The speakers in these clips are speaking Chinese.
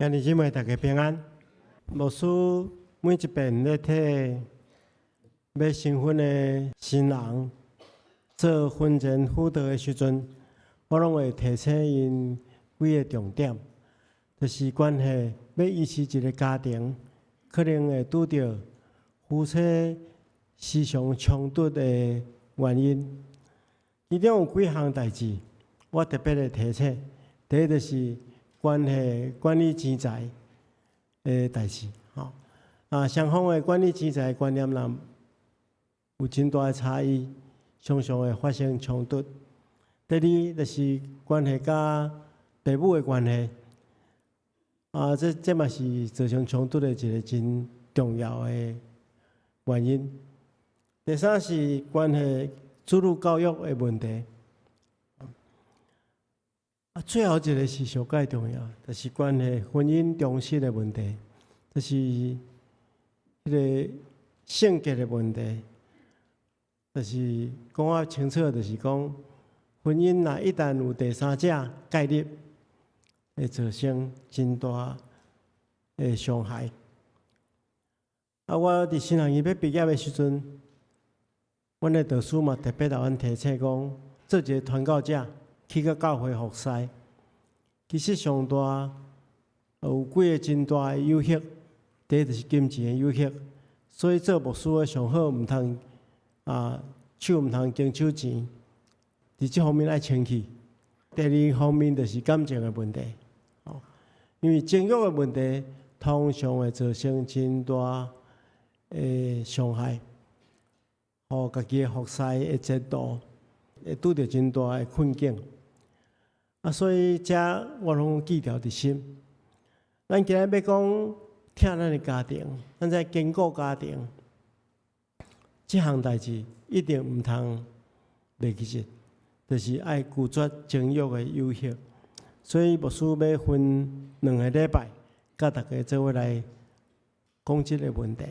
兄弟姊妹，大家平安。牧师每一遍咧替要新婚的新人做婚前辅导的时阵，我拢会提醒因几个重点，就是关系要维持一个家庭，可能会拄到夫妻时常冲突的原因。其中有几项代志，我特别的提醒。第一就是关系管理钱财的代志，双方的管理钱财的观念若有真大的差异，常常会发生冲突。第二就是关系甲父母的关系，这嘛是造成冲突的一个真重要的原因。第三是关系子女教育的问题。最后一个是上介重要，就是关系婚姻中心的问题，就是迄个性格的问题。就是讲较清楚，就是讲婚姻若一旦有第三者介入，会造成真大的伤害。我伫新人医要毕业的时阵，阮的导师嘛特别甲阮提醒讲，做一个传教者。去到教会服侍，其实上大有几个真大的诱惑。第一就是金钱的诱惑，所以做牧师的上好毋通手毋通经手钱，伫这方面爱清气。第二方面就是感情的问题，因为情欲的问题通常会造成真大的伤害，互家己的服侍的制度会拄到真大的困境。所以这我拢记牢伫心。咱今日要讲听咱的家庭，咱在坚固家庭，这项代志一定毋通袂记着，就是爱拒绝情欲的诱惑。所以牧师要分2个礼拜，甲大家做伙来讲这个问题。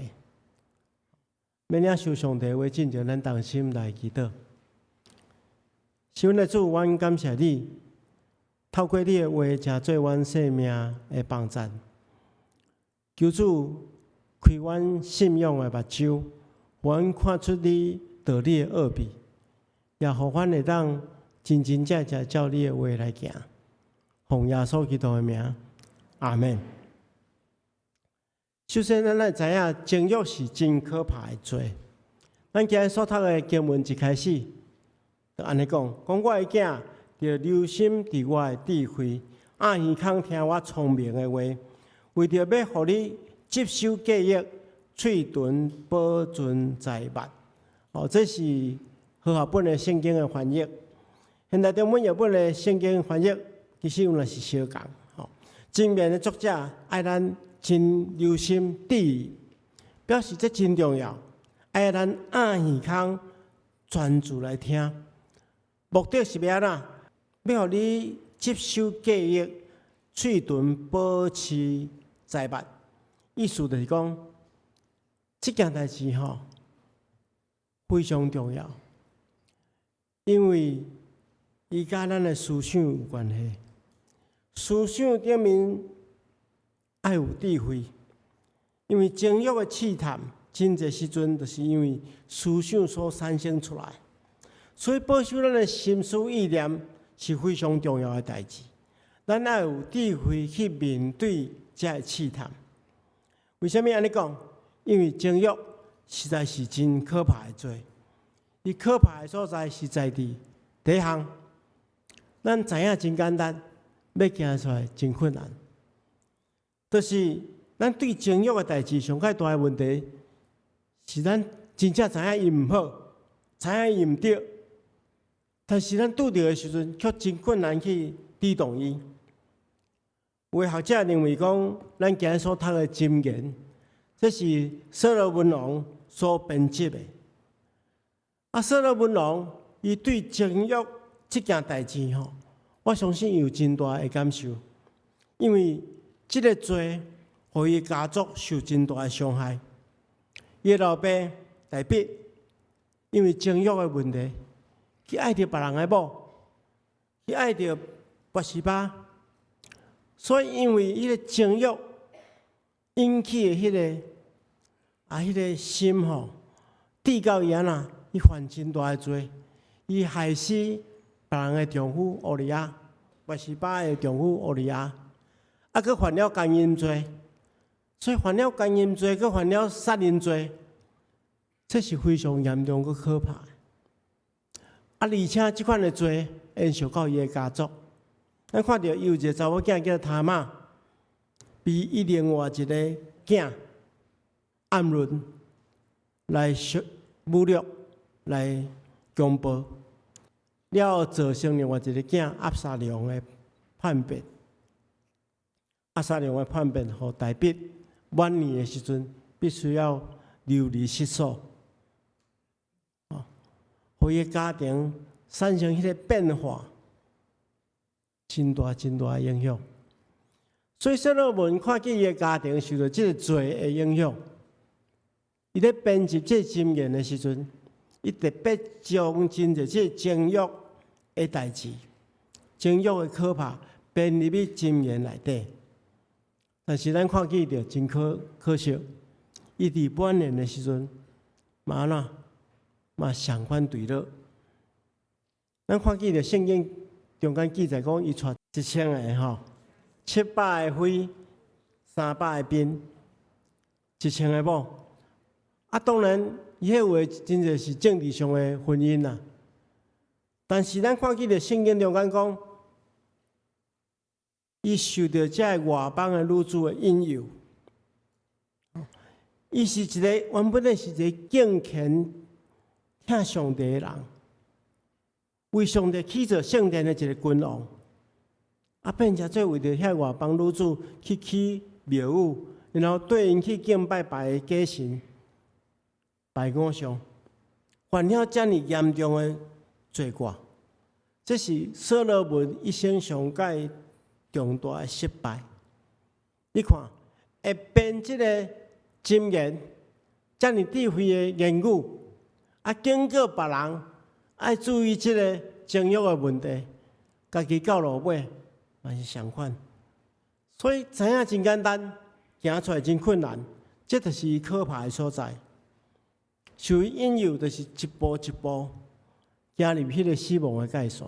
要领受上帝话，进前咱同心来祈祷。神的主，阮感谢你。透过你的话，成做阮生命的帮助。求主开阮信仰的目睭，互阮看出你道理的奥秘，也互阮会当真真正正照你的话来行。奉耶稣基督的名，阿门。首先，咱来知影情欲是真可怕的罪。咱今日所读的经文一开始，就安尼讲我的囝。要留心伫我的智慧，耳孔听我聪明的话，为着要互你接受记忆，嘴唇保存在目。这是和合本的圣经的翻译。现在中文译本的圣经翻译其实有若是相共。正面的作者爱咱真留心注意，表示这真重要，爱咱耳孔专注来听，目的是要安怎？要互你接受记忆，嘴唇保持在目。意思就是讲，这件代志非常重要，因为伊甲咱的思想有关系。思想顶面爱有智慧，因为情欲的试探，真侪时阵就是因为思想所产生出来，所以保守咱的心思意念。是非常重要的代志，咱要有智慧去面对这个试探。为什么安尼讲？因为情欲实在是真可怕的罪。伊可怕的所在是在第一项，咱知影真简单，要行出来真困难。就是咱对情欲的代志上较大的问题，是咱真正知影伊毋好，知影伊毋对。但是咱拄着的时阵，却真困难去抵挡伊。有的学者认为讲，咱今日所读的箴言，这是所罗门王所编辑的。所罗门王伊对情欲这件代志我相信有真大的感受，因为这个罪，互伊家族受真大的伤害。伊老爸大必因为情欲的问题。去爱着别人的某，去爱着拔示巴，所以因为迄个情欲引起的迄个心吼，滴到伊安那，伊犯真大的罪，伊害死别人的丈夫乌利亚，拔示巴的丈夫乌利亚，佫犯了奸淫罪，所以犯了奸淫罪，佫犯了杀人罪，这是非常严重佫可怕的。而且即款的罪延续到伊的家族，咱看到伊有一个查某囝叫塔玛，被伊另外一个囝暗论来侮辱、来强暴，了后造成另外一个囝押沙龙的叛变。押沙龙的叛变，互大必晚年的时阵，必须要流离失所。互伊家庭产生迄个变化，真大的影响。所以所罗门看见伊个家庭受到即个罪的影响，伊咧编辑即个箴言的时阵，伊特别将真侪即个情欲的代志、情欲的可怕编入去箴言内底。但是咱看见着真可惜，伊伫晚年的时阵，嘛相反对了。咱看见着圣经中间记载讲，伊带1000个700个妃，300个兵，1000个某。当然，伊迄话真侪是政治上的婚姻啦。但是咱看见着圣经中间讲，伊受到这外邦的女子的引诱，伊是一个原本的是一个敬虔、听上帝的人，为上帝起造圣殿的一个君王，变成做为着遐外邦女子去起庙宇，然后对因去敬拜别个假神、拜偶像，犯了遮尔严重的罪过，这是所罗门一生上界重大的失败。你看，会编这个箴言，遮尔智慧的言语，经过别人爱注意这个情欲的问题，家己到落尾嘛是相反。所以知影真简单，行出来真困难，这就是伊可怕的所在。受引诱，就是一步一步行入迄个死亡的界线。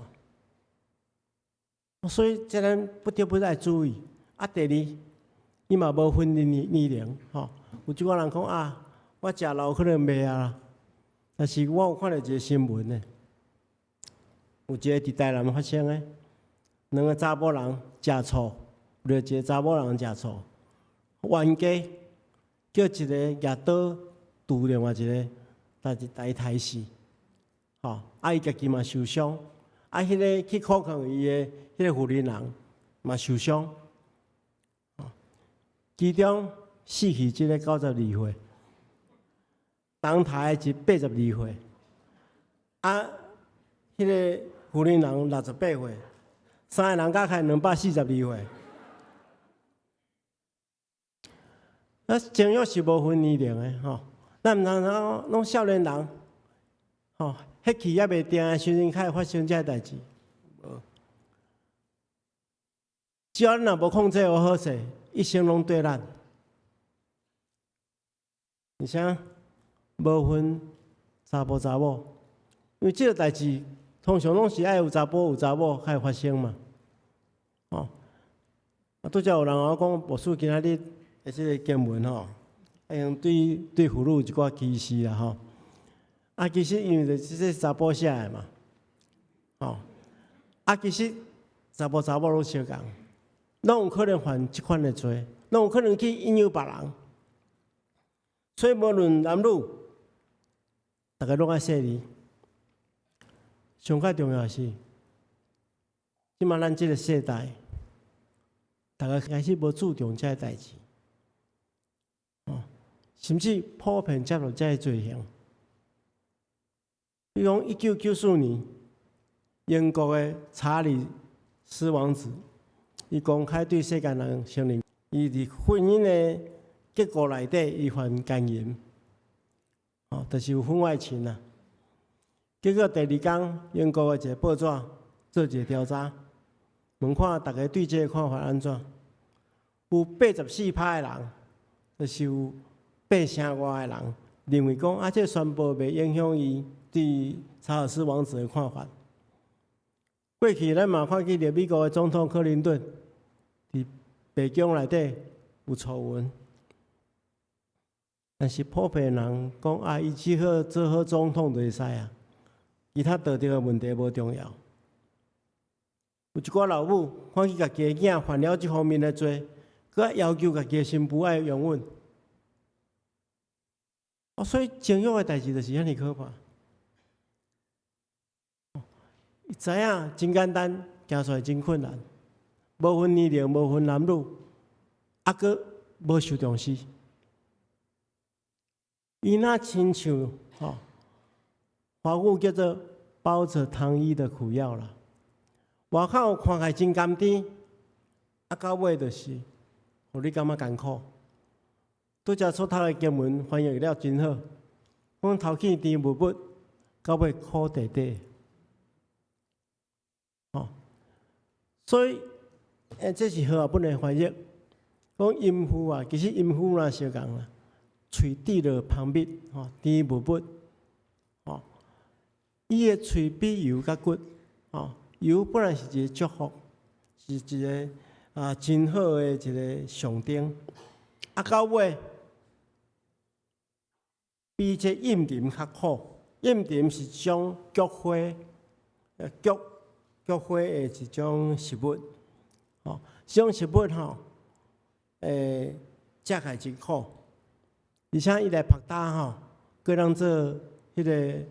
所以这咱不得不来注意。第二，伊嘛无婚姻年龄，有即个人讲我食老可能袂啦。但是我有看到一个新闻呢，有一个伫台南发生的，两个查某人食醋，为了一个查某人食醋，冤家叫一个举刀堵另外一个，来刣死，伊家己嘛受伤，迄个去靠近伊的迄个妇人人嘛受伤，其中死去即个92岁。当台是82岁，迄个妇人人68岁，三个人加起来242岁。情欲是无分年龄的咱毋通拢少年人，迄气也袂定的时阵，开始发生这代志。只要咱若无控制好势，一生拢对咱。而且无分查甫查某，因为即个代志通常拢是爱有查甫有查某才会发生嘛。拄则有人我讲，牧师今仔日的即个经文用对妇女有一寡歧视啦其实因为就是这查甫写的嘛，其实查甫拢相共，拢有可能犯即款的罪，拢有可能去引诱别人。所以无论男女，大家拢爱说你。上较重要的是，即马咱即个世代，大家开始无注重这个代志，甚至普遍接受这个罪行。比如讲，1994年，英国的查理斯王子，伊公开对世间人承认，伊伫婚姻的结果内底，伊犯奸淫，就是有婚外情啦。结果第2天，英国的一个报纸做一个调查，问看大家对这个看法安怎？有84%的人，就是有8成外的人认为讲这宣布袂影响伊对查尔斯王子的看法。过去咱嘛看见着美国的总统克林顿伫白宫内底有丑闻，但是普遍人讲伊只好做好总统就会使啊，其他道德的问题无重要。有一寡老母看见家己的囝犯了这方面的罪，佮要求家己的新妇爱拥吻。所以情欲的代志就是遐尼可怕。知影真简单，行出来真困难，无分年龄，无分男女，佮无受重视。伊那亲像华语叫做包着糖衣的苦药啦。外口看起来真甘甜，到尾就是，互你感觉艰苦。拄则所读的经文翻译了真好，讲头起甜蜜蜜，到尾苦地地。所以，这是和合本的翻译，讲淫妇啊，其实淫妇啦相共啦，喙滴落芳蜜，甜蜜蜜，伊的喙比油较骨，油本来是一个祝福，是一个真好的一个象征，到尾比这淫甜较苦，淫甜是种菊花，菊花的一种食物，这种食物食起来真苦，而且伊来拍打佮当做迄个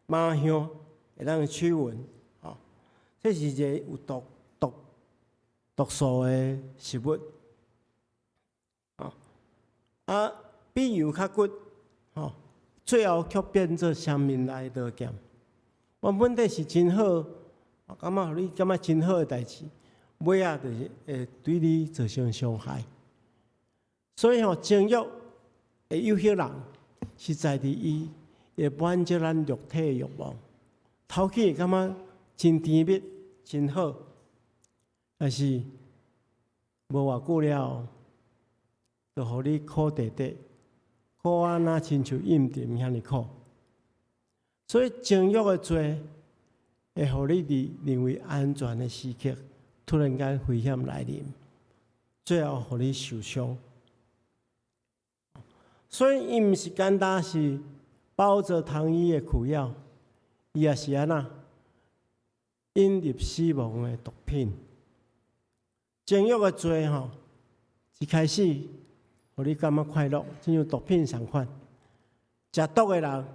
麻香，会当驱蚊，这是一个有毒素的食物，比油较骨，最后却变做生命来刀剑。原本底是真好。感觉你感觉真好的代志，尾仔就是会对你造成伤害。所以情欲会诱惑人，是在于伊会满足咱肉体的欲望。头起会感觉真甜蜜、真好，但是无偌久了，就互你苦地地，苦啊那亲像阴甜遐尼苦。所以情欲的罪。会互你认为安全的时刻，突然间危险来临，最后互你受伤。所以，伊毋是简单是包着糖衣的苦药，伊也是安那引入死亡的毒品。情欲的罪一开始互你感觉快乐，亲像毒品同款。食毒的人，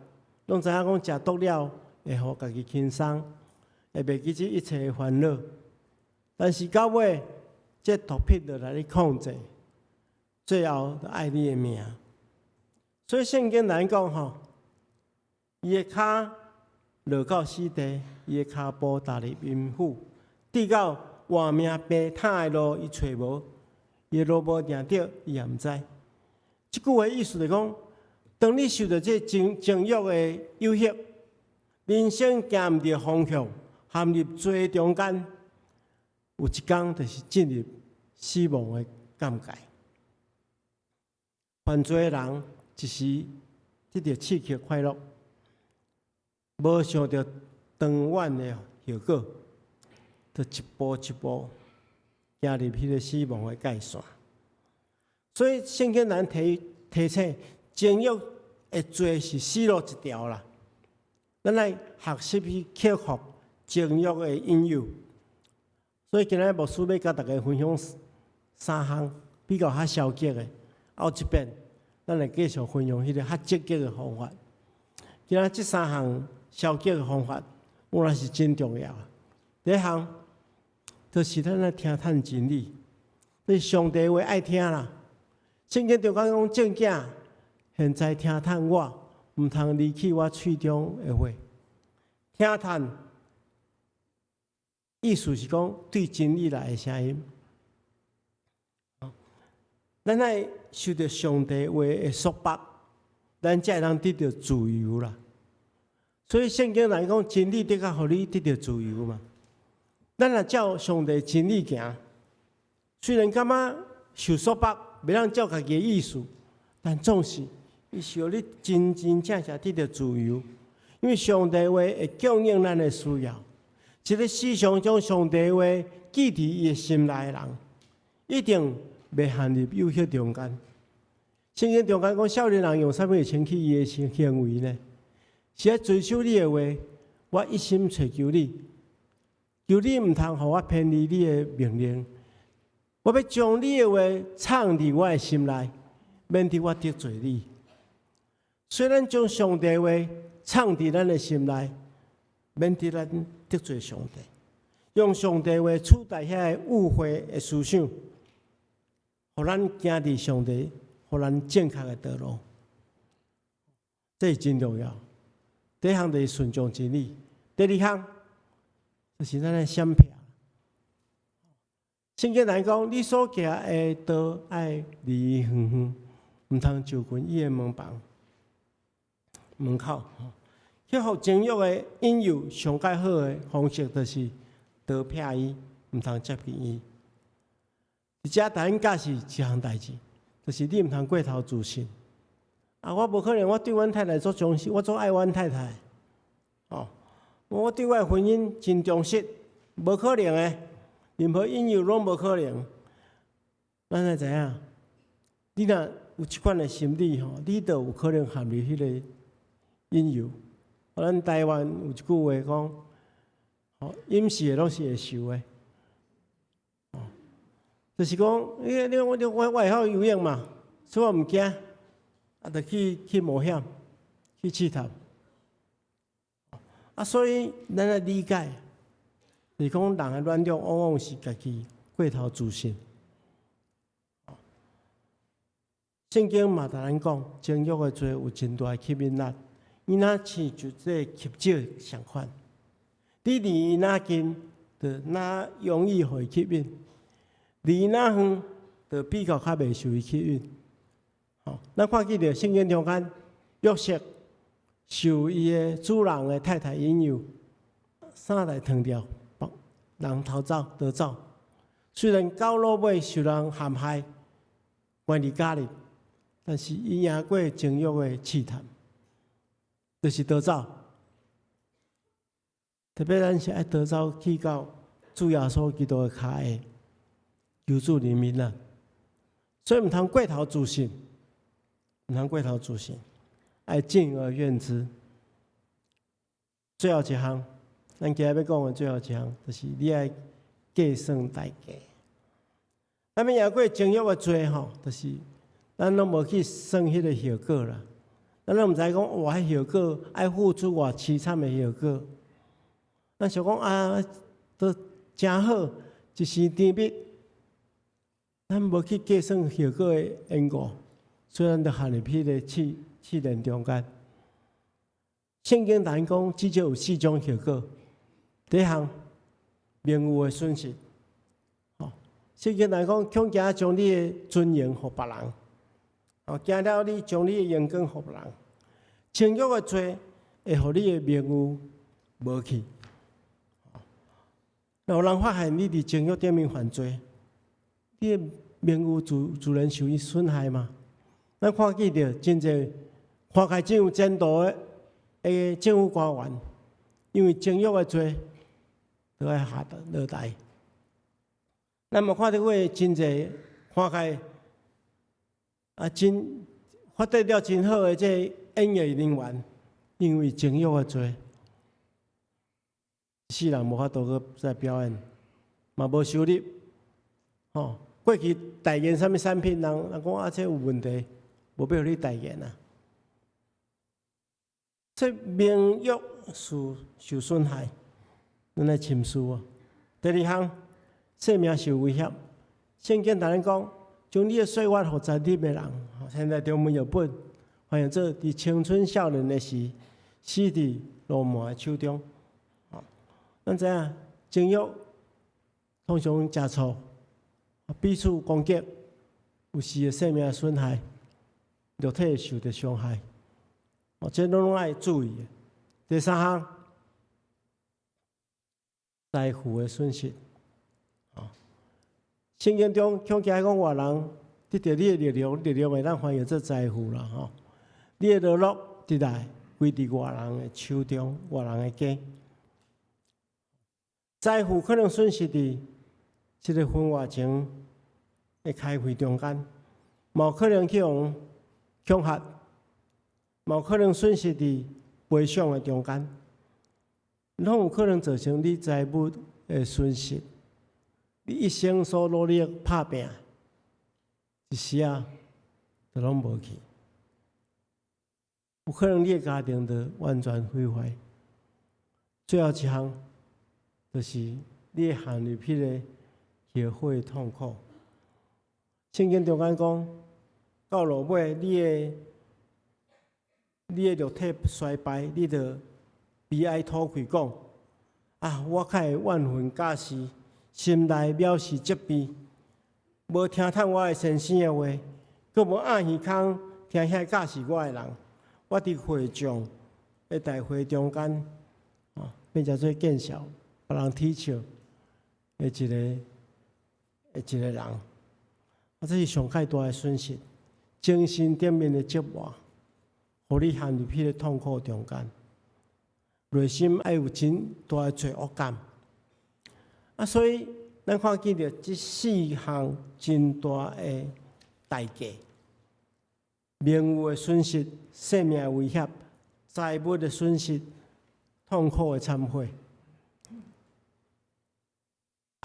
拢知影讲食毒了会互家己轻松。会袂记起一切的烦恼，但是到尾，这毒品就来你控制，最后就爱你的命。所以圣经来讲伊的骹落到死地，伊的骹步踏入阴府，直到活命白躺的路伊找无，伊的路无定着，伊也毋知。即句话意思就是讲，当你受到这情欲的诱惑，人生行毋着方向。陷入罪中间，有一天就是进入死亡的尴尬。犯罪的人一时得到刺激快乐，无想到长远的后果，就一步一步行入迄个死亡的界线。所以圣经咱提醒，情欲的罪是死路一条啦。咱来学习去克服情欲的引诱。所以今日牧师要甲大家分享3项比较较消极的，后一遍咱来继续分享迄个较积极的方法。今仔这3项消极的方法，我也是真重要。第一项就是咱来听探真理，你上帝话爱听啦。圣经中讲正经，现在听探我，毋通离弃我喙中的话。听探意思是讲对真理来的声音。咱爱受到上帝话的束缚，咱才会当得到自由啦。所以圣经来讲，真理的确互你得到自由嘛。咱若照上帝真理行，虽然感觉受束缚，袂当照家己的意思，但总是伊是互你真真正正得到自由，因为上帝话会供应咱的需要。一个时常将上帝话记伫伊的心内的人，一定袂陷入有迄中间。圣经中间讲，少年人用啥物会清起伊的行为呢？是要追求你的话，我一心追求你，求你毋通互我偏离你的命令。我要将你的话藏伫我的心内，免得我得罪你。虽然将上帝的话藏伫咱的心内，免得咱得罪上帝。用上帝的话取代遐误会的思想，互咱行伫上帝，互咱正确的道路。这是真重要。第一项就是顺从真理，第二项就是咱的闪避。圣经来讲，你所行的道爱离远远，毋通就近伊的门口。去互情欲的引诱，上介好的方式就是逃避伊，毋通接近伊。而且咱假是一项代志，就是你毋通过头自信。我无可能，我对阮太太足忠实，我足爱阮太太。我对我的婚姻真忠实，无可能的，任何引诱拢无可能。咱才知影，你若有即款的心理你就有可能陷入迄个引诱。咱台湾有一句话讲，饮食的拢是会受的。就是讲，我会晓游泳嘛，所以我毋惊。就去冒险，去试探。所以咱来理解，就是讲人的软弱往往是家己过头自信。圣经嘛，同咱讲，情欲的罪有真大的吸引力，伊若像就这吸酒相款，你离伊哪近，就哪容易互伊吸引；离伊哪远，就比较较袂受伊吸引。咱看见着圣经中间，约瑟受伊的主人的太太引诱，衫来脱掉，人逃走。虽然到落尾受人陷害，关伫家里，但是伊赢过情欲的试探，就是逃走。特别咱是爱逃走去到主耶稣基督的脚下，求助人民啊！所以毋通过头自信。毋通过头自信，爱敬而远之。最后一项，咱今日要讲的最后一项，就是你爱计算代价。咱要赢过情欲的罪就是咱拢无去算迄个效果啦。咱拢毋知讲，哇，迄效果爱付出偌凄惨的效果。咱想讲都真好，一时甜蜜，咱无去计算效果的因果。虽然都陷入迄个试炼中间，圣经谈讲至少有4种效果。第一项，名誉的损失。圣经谈讲，恐惊将你的尊严互别人，惊了你将你的荣光互别人。情欲的罪会互你的名誉无去。有人发现你伫情欲顶面犯罪，你的名誉自然受伊损害嘛。咱看见着真侪花开真有前途的政府官员，因为情欲的罪，都爱下落台。咱嘛看到过真侪花开真发展了真好的这演艺人员，因为情欲的罪，世人无法度去再表演，嘛无收入。过去代言啥物产品，人讲这有问题。无必要你代言啊！这名誉受损害，咱来深思啊。第二项，性命受威胁。圣经同咱讲，将你的岁月互在你的人，现在中文译本翻译做伫青春少年的时，死伫罗马的手中。咱知影，情欲通常吃醋，彼此攻击，有时的性命损害。肉体受到伤害，这拢爱注意的。第三项，财富的损失，圣经中恐惊讲外人得到你的力量，力量会当翻译做财富啦吼。你的乐乐伫来归伫外人的手中，外人的家。财富可能损失伫即个婚外情的开会中间，冇可能去用恐吓，冇可能损失伫悲伤的中间，拢有可能造成你财物的损失。你一生所努力打拼，一时啊，就拢无去。有可能你的家庭就完全毁坏。最后一项，就是你会陷入迄个后悔的痛苦。圣经中间讲，到落尾，你的肉体衰败，你就悲哀吐气讲：啊，我较会万分假释，心内藐视责备，无听透我的先生的话，佮无按耳孔听遐假释我的人。我伫会众的大会中间，变成做见笑，别人啼笑的一个人。这是上界大的损失，精神顶面的折磨，互你陷入迄个痛苦中间，内心爱有真大的罪恶感。所以咱看见着这4项真大的代价：名誉的损失、生命的威胁、财物的损失、痛苦的忏悔。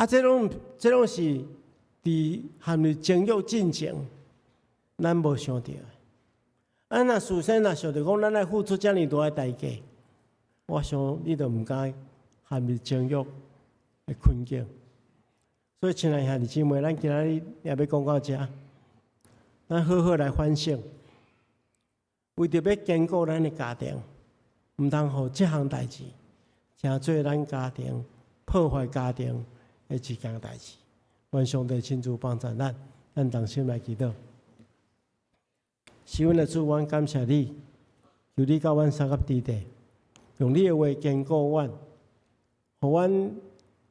这拢是伫陷入情欲进前，咱无想到的。若事先想到讲，咱来付出遮尔大的代价，我想你就毋该陷入情欲的困境。所以，亲爱兄弟姊妹，咱今仔日也要讲到遮，咱好好来反省，为着要坚固咱的家庭，毋通互这项代志成做咱家庭破坏家庭的一件代志。愿上帝亲自帮助咱，咱同心来祈祷。是阮的主，阮感谢你，求你教阮三甲之地，用你的话坚固阮，互阮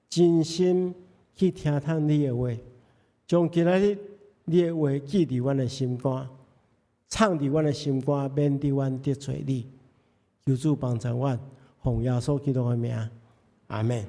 真心去听听你的话，将今仔日你的话记伫阮的心肝，藏伫阮的心肝，免得阮得罪你。求主帮助阮，奉耶稣基督的名，阿门。